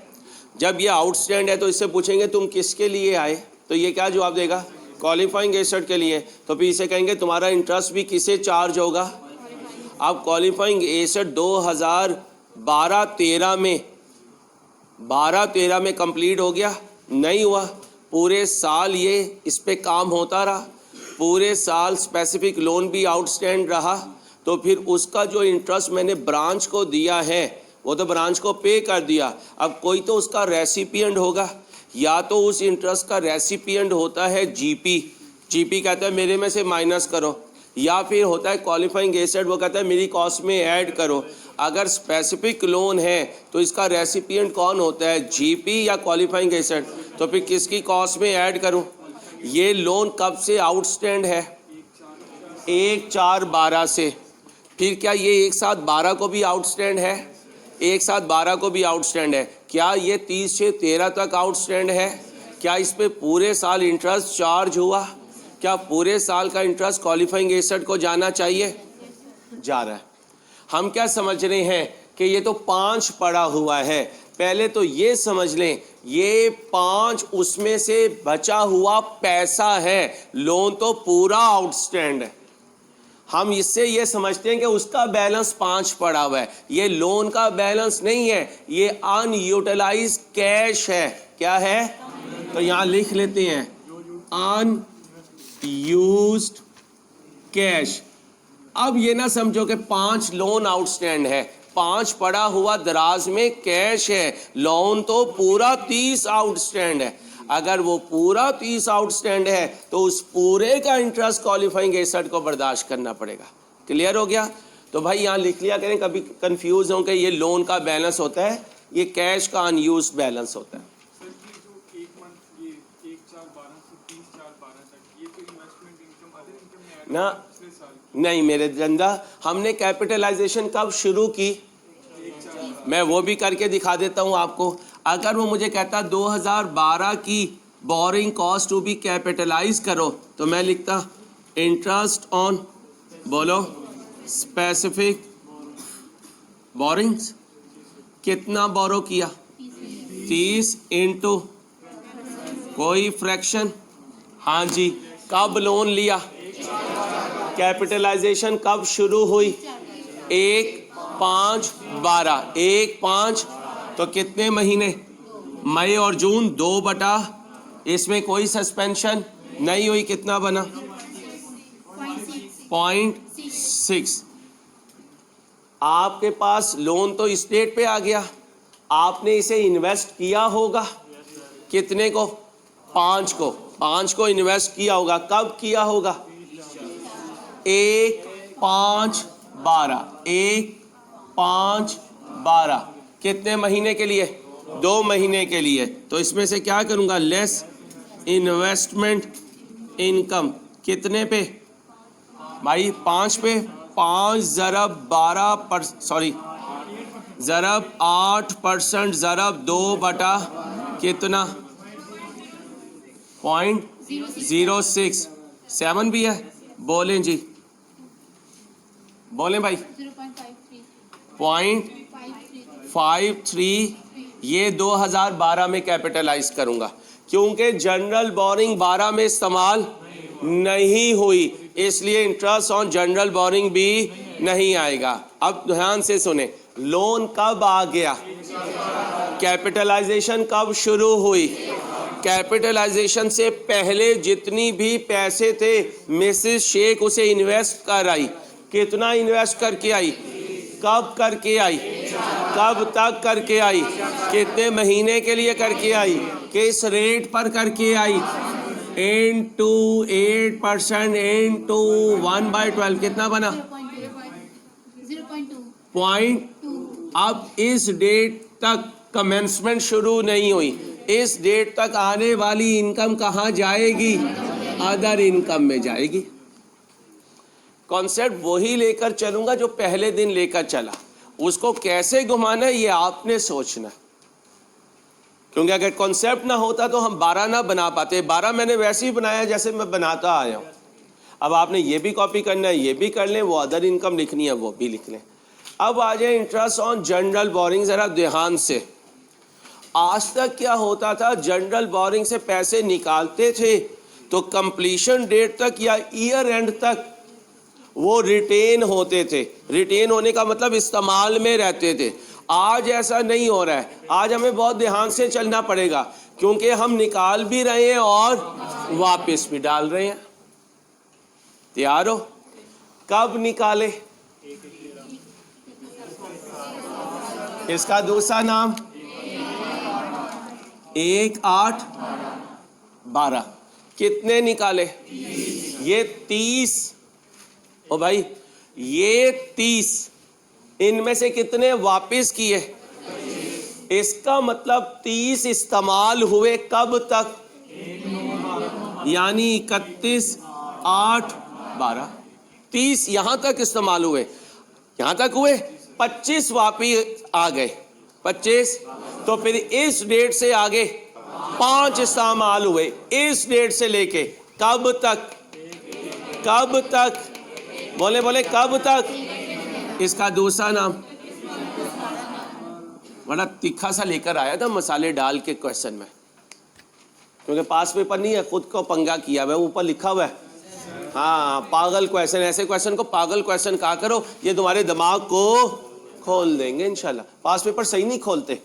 जब ये आउटस्टैंड है तो इससे पूछेंगे तुम किसके लिए आए, तो ये क्या जवाब देगा? क्वालिफाइंग एसेट के लिए। तो फिर इसे कहेंगे तुम्हारा इंटरेस्ट भी किसे चार्ज होगा? अब क्वालिफाइंग एसेट 2012-13 में 12-13 में कंप्लीट हो गया? नहीं हुआ। पूरे साल ये इस पे काम होता रहा, पूरे साल स्पेसिफिक लोन भी आउटस्टैंड रहा। तो फिर उसका जो इंटरेस्ट मैंने ब्रांच को दिया है वो तो ब्रांच को पे कर दिया। अब कोई तो उसका रेसिपिएंट होगा, या तो उस इंटरेस्ट का रेसिपिएंट होता है जीपी, जीपी कहता है मेरे में से माइनस करो, या फिर होता है क्वालिफाइंग एसेट, वो कहता है मेरी कॉस्ट में ऐड करो। अगर स्पेसिफिक लोन है तो इसका रेसिपिएंट कौन होता है, जीपी या क्वालिफाइंग एसेट? तो फिर किसकी कॉस्ट में ऐड करूं? ये लोन कब से आउटस्टैंड है? 1/4/12 से। फिर क्या ये एक साथ 12 को भी आउटस्टैंड है? एक साथ 12 को भी आउटस्टैंड है। क्या ये 30 से 13 तक आउटस्टैंड है? क्या इस पे पूरे साल इंटरेस्ट चार्ज हुआ? क्या पूरे साल का इंटरेस्ट क्वालिफाइंग एसेट को जाना चाहिए? जा रहा है। हम क्या समझ रहे हैं कि ये तो 5 पड़ा हुआ है। पहले तो ये समझ लें ये 5 उसमें से बचा हुआ पैसा है, लोन तो पूरा आउटस्टैंड है। हम इससे ये समझते हैं कि उसका बैलेंस 5 पड़ा हुआ है, ये लोन का बैलेंस नहीं है, ये अनयूटिलाइज कैश है। क्या है? तो यहाँ लिख लेते हैं अनयूज्ड कैश। अब ये ना समझो कि 5 लोन आउटस्टैंड है, 5 पड़ा हुआ दराज में कैश है, लोन तो पूरा 30 आउटस्टैंड है। अगर वो पूरा 30 आउटस्टैंड है तो उस पूरे का इंटरेस्ट क्वालिफाइंग एसेट को बर्दाश्त करना पड़ेगा। क्लियर हो गया? तो भाई यहाँ लिख लिया करें, कभी कंफ्यूज हो कि ये लोन का बैलेंस होता है, ये कैश का अनयूज्ड बैलेंस होता है। ना नहीं मेरे धंधा, हमने कैपिटलाइजेशन कब शुरू की? मैं वो भी करके दिखा देता हूँ आपको। अगर वो मुझे कहता 2012 की borrowing cost to be capitalise करो, तो मैं लिखता इंटरेस्ट ऑन, बोलो, स्पेसिफिक बोरिंग्स। कितना बोरो किया? 30 इंटू कोई फ्रैक्शन। हाँ जी। कब लोन लिया? कैपिटलाइजेशन कब शुरू हुई? 1/5/12। 1/5 तो कितने महीने? मई और जून। 2 बटा, इसमें कोई सस्पेंशन नहीं हुई। कितना बना? 0.6। आपके पास लोन तो इस डेट पे आ गया, आपने इसे इन्वेस्ट किया होगा। कितने को? 5 को। 5 को इन्वेस्ट किया होगा। कब किया होगा? 1/5/12। 1/5/12 कितने महीने के लिए? 2 महीने के लिए। तो इसमें से क्या करूंगा? Less investment income. कितने पे भाई? 5 पे। 5 ज़रब 8% ज़रब 2 बटा कितना? 0.06। 7 भी है। बोलें जी, बोलें भाई। 0.53। ये 2012 में कैपिटलाइज करूंगा, क्योंकि जनरल बोरिंग 12 में इस्तेमाल नहीं हुई, इसलिए इंटरेस्ट ऑन जनरल बोरिंग भी नहीं आएगा। अब ध्यान से सुने, लोन कब आ गया? कैपिटलाइजेशन कब शुरू हुई? कैपिटलाइजेशन से पहले जितनी भी पैसे थे मिसेस शेख उसे इन्वेस्ट कर आई। कितना इन्वेस्ट करके आई? कब करके आई? कब तक करके आई? कितने महीने के लिए करके आई? किस रेट पर करके आई? into 8% into 1/12 कितना बना? 0.2। अब इस डेट तक कमेंसमेंट शुरू नहीं हुई, इस डेट तक आने वाली इनकम कहाँ जाएगी? अदर इनकम में जाएगी। कॉन्सेप्ट वही लेकर चलूंगा जो पहले दिन लेकर चला। उसको कैसे घुमाना है ये आपने सोचना है, क्योंकि अगर कॉन्सेप्ट ना होता तो हम 12 ना बना पाते। 12 मैंने वैसे ही बनाया जैसे मैं बनाता आया हूँ। अब आपने ये भी कॉपी करना है, ये भी कर लें, वो अदर इनकम लिखनी है वो भी लिख लें। अब आ जाए इंटरेस्ट ऑन जनरल बोरिंग। ज़रा ध्यान से, आज तक क्या होता था, जनरल बोरिंग से पैसे निकालते थे तो कंप्लीशन डेट तक या ईयर एंड तक वो रिटेन होते थे। रिटेन होने का मतलब इस्तेमाल में रहते थे। आज ऐसा नहीं हो रहा है। आज हमें बहुत ध्यान से चलना पड़ेगा, क्योंकि हम निकाल भी रहे हैं और वापस भी डाल रहे हैं। तैयार हो? कब निकाले? इसका दूसरा नाम 1, 8, 12। कितने निकाले? ये 30। ओ भाई, ये 30, इनमें से कितने वापस किए? इसका मतलब 30 इस्तेमाल हुए कब तक? यानी 31, 8, 12। 30 यहां तक इस्तेमाल हुए, यहां तक हुए। 25 वापिस आ गए। 25, तो फिर इस डेट से आगे 5 इस्तेमाल हुए। इस डेट से लेके कब तक? कब तक? बोले बोले कब तक? इसका दूसरा नाम बड़ा तीखा सा लेकर आया था मसाले डाल के क्वेश्चन में, क्योंकि पास पेपर नहीं है, खुद को पंगा किया हुआ है, ऊपर लिखा हुआ है। हाँ, पागल क्वेश्चन। ऐसे क्वेश्चन को पागल क्वेश्चन कहा करो, ये तुम्हारे दिमाग को खोल देंगे इंशाल्लाह। पास पेपर सही नहीं खोलते,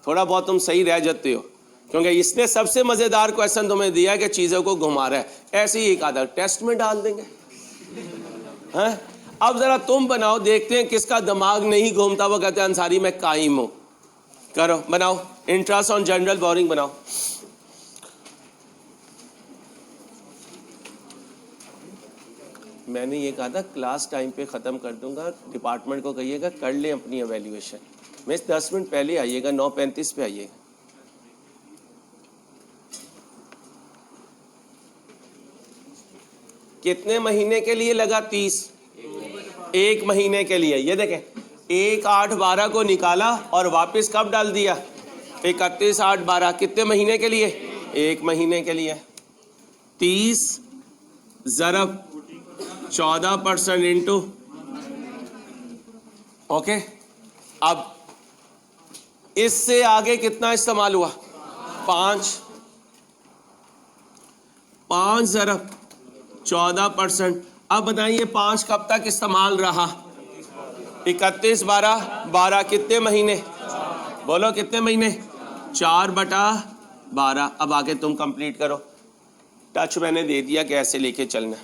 थोड़ा बहुत तुम सही रह जाते हो, क्योंकि इसने सबसे मजेदार क्वेश्चन तुम्हें दिया कि चीजों को घुमा रहा है। ऐसे ही एक आधा टेस्ट में डाल देंगे। हैं? अब जरा तुम बनाओ, देखते हैं किसका दिमाग नहीं घूमता। वो कहते हैं अंसारी मैं कायम हूं। करो, बनाओ। इंटरेस्ट ऑन जनरल बोरिंग बनाओ। मैंने ये कहा था क्लास टाइम पे ख़त्म कर दूंगा। डिपार्टमेंट को कहिएगा कर लें अपनी एवेल्यूएशन। मैं 10 मिनट पहले आइएगा, 9:35 पे आइएगा। कितने महीने के लिए लगा? 30। 1 महीने के लिए। ये देखें, 1, 8, 12 को निकाला और वापस कब डाल दिया? 31, 8, 12। कितने महीने के लिए? 1 महीने के लिए। 30 ज़रब 14% इंटू, ओके। अब इससे आगे कितना इस्तेमाल हुआ? 5 ज़रब 14%। अब बताइए 5 कब तक इस्तेमाल रहा? 31, 12, 12। कितने महीने? बोलो कितने महीने? 4/12। अब आगे तुम कंप्लीट करो। टच मैंने दे दिया कि ऐसे लेके चलना।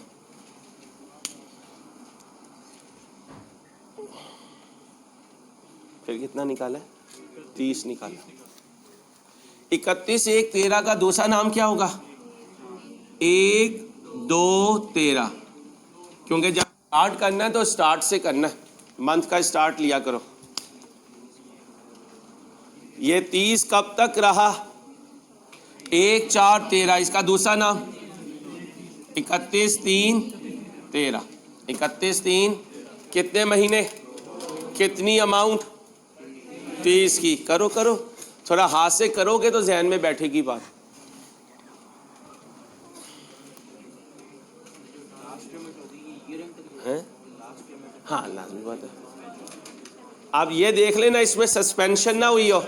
फिर कितना निकाला? 30 निकाला। 31, 1, 13 का दूसरा नाम क्या होगा? 1, 2, 13। क्योंकि जब स्टार्ट करना है तो स्टार्ट से करना है, मंथ का स्टार्ट लिया करो। ये 30 कब तक रहा? 1, 4, 13। इसका दूसरा नाम 31, 3, 13। 31, 3 कितने महीने? कितनी अमाउंट? 30 की। करो करो, थोड़ा हाथ से करोगे तो जहन में बैठेगी बात। हैं? हाँ, लाजमी बात है। अब ये देख लेना इसमें सस्पेंशन ना हुई हो।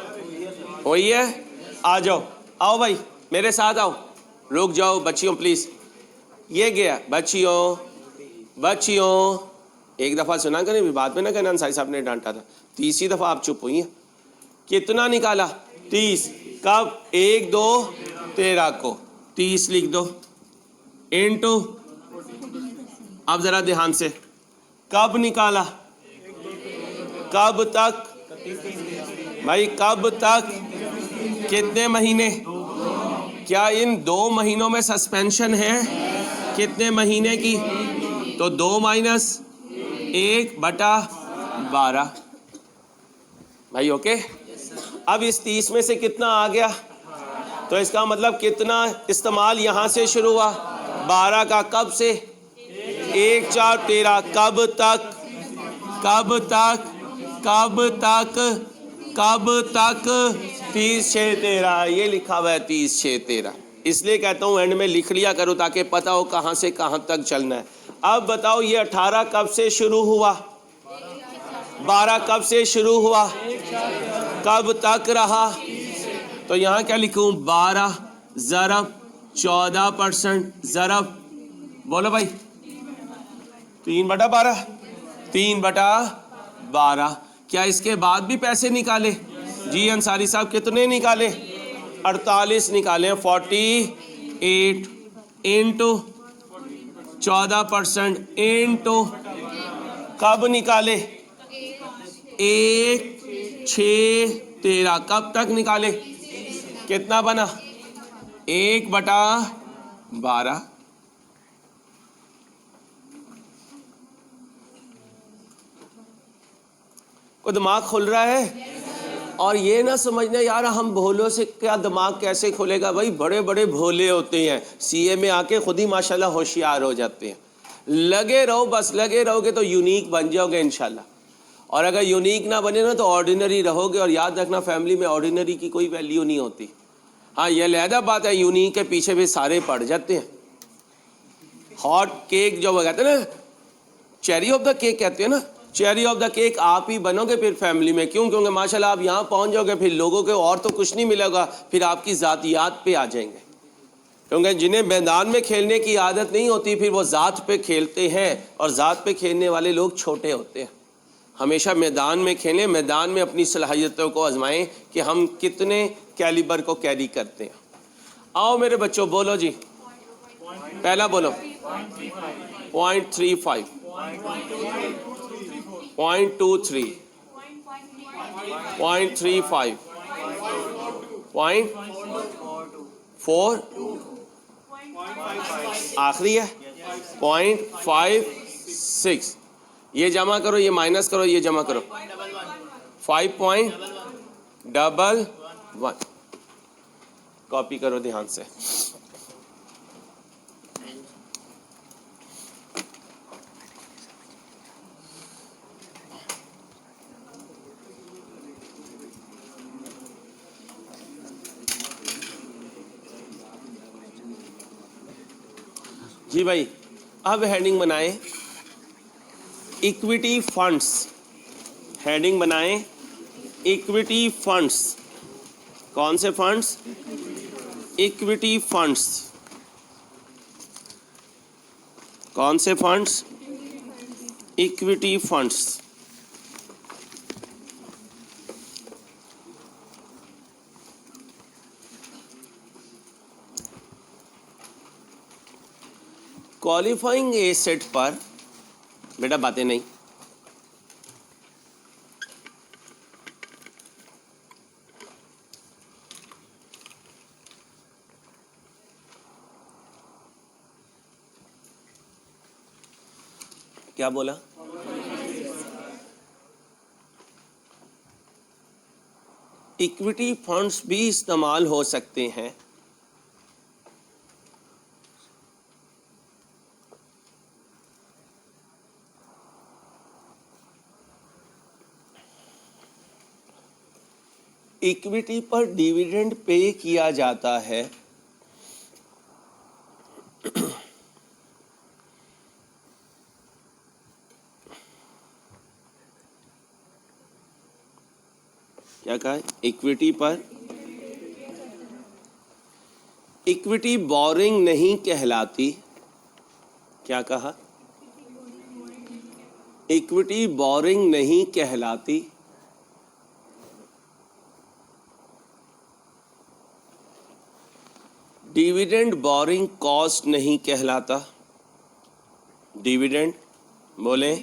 हुई है? आ जाओ, आओ भाई मेरे साथ आओ। रुक जाओ बच्चियों प्लीज। ये गया बच्चियों, बच्चियों एक दफ़ा सुना करें, भी बात में ना कहना अंसारी साहब ने डांटा था। 30वीं दफ़ा आप चुप हुई हैं। कितना निकाला? 30। कब? 1, 2, 13 को 30 लिख दो इनटू। अब जरा ध्यान से, कब निकाला? कब तक भाई? कब तक? कितने महीने? क्या इन 2 महीनों में सस्पेंशन है? कितने महीने की? तो 2 - 1/12 भाई, ओके। अब इस 30 में से कितना आ गया? तो इसका मतलब कितना इस्तेमाल यहां से शुरू हुआ? 12 का। कब से? 1, 4, 13। कब तक? कब तक? कब तक 30/6/13, ये लिखा हुआ है 30/6/13। इसलिए कहता हूँ एंड में लिख लिया करो ताकि पता हो कहाँ से कहाँ तक चलना है। अब बताओ ये 18 कब से शुरू हुआ, 12 कब से शुरू हुआ, कब तक रहा, तो यहाँ क्या लिखूं, 12 ज़रब 14% ज़रब, बोलो भाई 3/12, 3/12। क्या इसके बाद भी पैसे निकाले? जी अंसारी साहब कितने निकाले? 48 निकाले। 48 इंटू 14% इंटू कब निकाले? 1/6/13। कब तक निकाले? कितना बना? 1/12। को दिमाग खुल रहा है? और ये ना समझना यार हम भोलों से क्या दिमाग कैसे खुलेगा, भाई बड़े बड़े भोले होते हैं, सीए में आके खुद ही माशाल्लाह होशियार हो जाते हैं। लगे रहो, बस लगे रहोगे तो यूनिक बन जाओगे इंशाल्लाह। और अगर यूनिक ना बने ना तो ऑर्डिनरी रहोगे। और याद रखना फैमिली में ऑर्डिनरी की कोई वैल्यू नहीं होती। हाँ ये अलहदा बात है, यूनिक के पीछे भी सारे पड़ जाते हैं। हॉट केक जो कहते हैं ना, चेरी ऑफ द केक कहते हैं ना, चेरी ऑफ द केक आप ही बनोगे फिर फैमिली में। क्यों? क्योंकि माशाल्लाह आप यहाँ पहुँच जाओगे, फिर लोगों के और तो कुछ नहीं मिलेगा, फिर आपकी ज़ातियात पे आ जाएंगे। क्योंकि जिन्हें मैदान में खेलने की आदत नहीं होती फिर वो ज़ात पे खेलते हैं, और ज़ात पे खेलने वाले लोग छोटे होते हैं। हमेशा मैदान में खेलें, मैदान में अपनी सलाहियतों को आजमाएं कि हम कितने कैलिबर को कैरी करते हैं। आओ मेरे बच्चों बोलो जी, पहला बोलो 0.35, 0.23, 0.35, 0.4, आखिरी है 0.56। ये जमा करो, ये माइनस करो, ये जमा करो, 5.11। कॉपी करो ध्यान से। जी भाई अब हेडिंग बनाएं इक्विटी फंड्स। हेडिंग बनाएं इक्विटी फंड्स। कौन से फंड्स? Equity funds. कौन से funds? Equity funds. Qualifying asset पर बेटा बातें नहीं, क्या बोला? इक्विटी फंड्स भी इस्तेमाल हो सकते हैं इक्विटी पर डिविडेंड पे किया जाता है। क्या कहा? इक्विटी पर इक्विटी बोरिंग नहीं कहलाती। क्या कहा? इक्विटी बोरिंग नहीं कहलाती। डिविडेंड बोरिंग कॉस्ट नहीं कहलाता। डिविडेंड बोले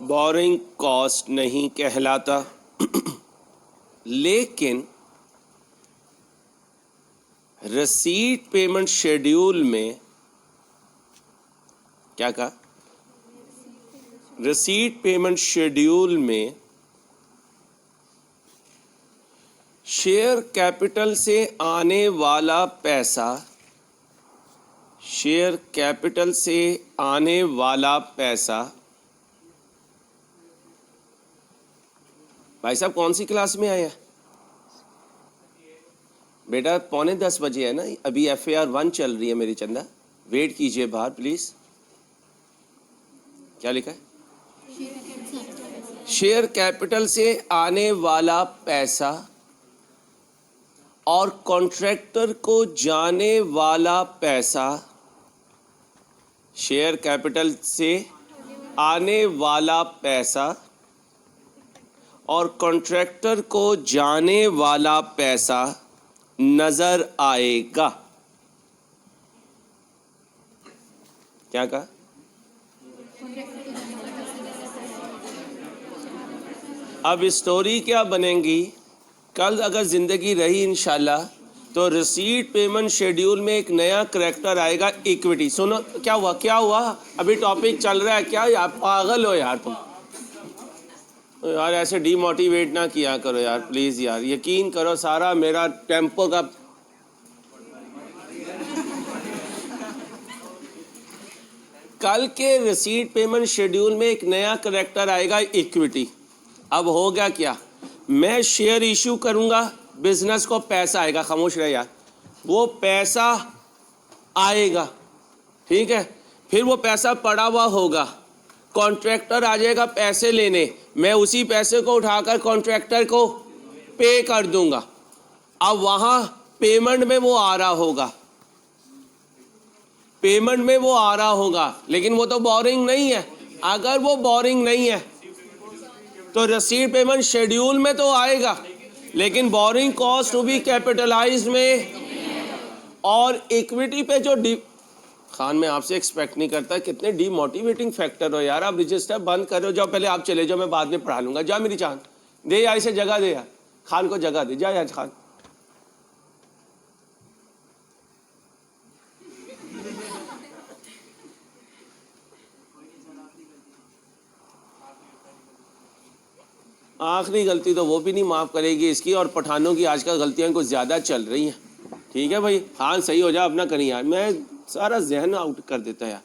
बोरिंग कॉस्ट नहीं कहलाता। लेकिन रसीट पेमेंट शेड्यूल में क्या कहा? रसीट पेमेंट शेड्यूल में शेयर कैपिटल से आने वाला पैसा, शेयर कैपिटल से आने वाला पैसा भाई साहब कौन सी क्लास में आया? बेटा 9:45 बजे है ना, अभी FAR 1 चल रही है मेरी चंदा, वेट कीजिए बाहर प्लीज। क्या लिखा है? शेयर कैपिटल से आने वाला पैसा और कॉन्ट्रैक्टर को जाने वाला पैसा, शेयर कैपिटल से आने वाला पैसा और कॉन्ट्रैक्टर को जाने वाला पैसा नजर आएगा। क्या कहा? अब स्टोरी क्या बनेगी? कल अगर ज़िंदगी रही इंशाल्लाह तो रिसीट पेमेंट शेड्यूल में एक नया करैक्टर आएगा, इक्विटी। सुनो क्या हुआ, क्या हुआ? अभी टॉपिक चल रहा है क्या यार? पागल हो यार तुम यार, ऐसे डीमोटिवेट ना किया करो यार प्लीज़ यार, यकीन करो सारा मेरा टेम्पो का कल के रिसीट पेमेंट शेड्यूल में एक नया करैक्टर आएगा, इक्विटी। अब हो गया क्या? मैं शेयर इशू करूंगा, बिजनेस को पैसा आएगा, खामोश रहे यार, वो पैसा आएगा, ठीक है। फिर वो पैसा पड़ा हुआ होगा, कॉन्ट्रैक्टर आ जाएगा पैसे लेने, मैं उसी पैसे को उठाकर कॉन्ट्रैक्टर को पे कर दूंगा। अब वहां पेमेंट में वो आ रहा होगा, पेमेंट में वो आ रहा होगा, लेकिन वो तो बोरिंग नहीं है। अगर वो बोरिंग नहीं है तो रसीद पेमेंट शेड्यूल में तो आएगा, लेकिन borrowing cost to be capitalised में और इक्विटी पे जो खान मैं आपसे एक्सपेक्ट नहीं करता, कितने डीमोटिवेटिंग फैक्टर हो यार। आप रजिस्टर बंद कर रहे हो, जाओ पहले आप चले जाओ, मैं बाद में पढ़ा लूंगा। जा मेरी जान दे यार, इसे जगह दे यार, खान को जगह दे, जा यार खान। आखिरी गलती तो वो भी नहीं माफ़ करेगी इसकी, और पठानों की आजकल गलतियां कुछ ज़्यादा चल रही हैं। ठीक है भाई, हाँ सही हो जा, अपना करी यार, मैं सारा जहन आउट कर देता यार।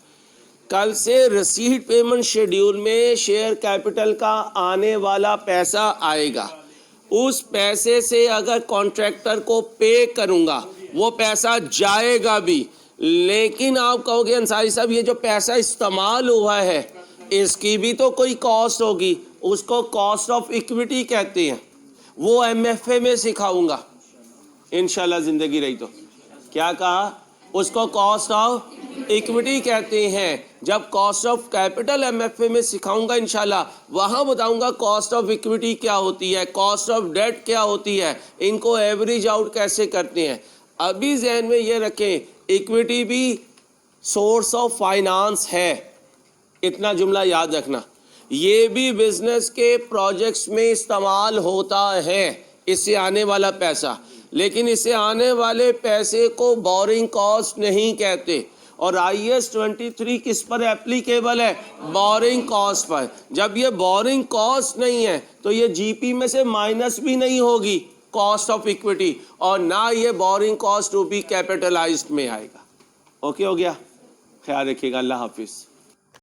कल से रिसीट पेमेंट शेड्यूल में शेयर कैपिटल का आने वाला पैसा आएगा, उस पैसे से अगर कॉन्ट्रैक्टर को पे करूँगा वो पैसा जाएगा भी। लेकिन आप कहोगे अंसारी साहब ये जो पैसा इस्तेमाल हुआ है इसकी भी तो कोई कॉस्ट होगी, उसको कॉस्ट ऑफ इक्विटी कहते हैं, वो MFA में सिखाऊंगा इंशाल्लाह ज़िंदगी रही तो। क्या कहा? उसको कॉस्ट ऑफ इक्विटी कहते हैं। जब कॉस्ट ऑफ कैपिटल MFA में सिखाऊंगा इंशाल्लाह, वहाँ बताऊंगा कॉस्ट ऑफ इक्विटी क्या होती है, कॉस्ट ऑफ डेट क्या होती है, इनको एवरेज आउट कैसे करते हैं। अभी जहन में ये रखें, इक्विटी भी सोर्स ऑफ फाइनेंस है, इतना जुमला याद रखना। ये भी बिजनेस के प्रोजेक्ट्स में इस्तेमाल होता है, इससे आने वाला पैसा, लेकिन इससे आने वाले पैसे को बोरिंग कॉस्ट नहीं कहते। और IAS 23 किस पर एप्लीकेबल है? Borrowing cost per. जब ये बोरिंग कॉस्ट नहीं है तो ये GP में से माइनस भी नहीं होगी कॉस्ट ऑफ इक्विटी, और ना ये borrowing cost to be capitalised में आएगा। ओके हो गया? ख्याल रखिएगा, अल्लाह हाफिज़।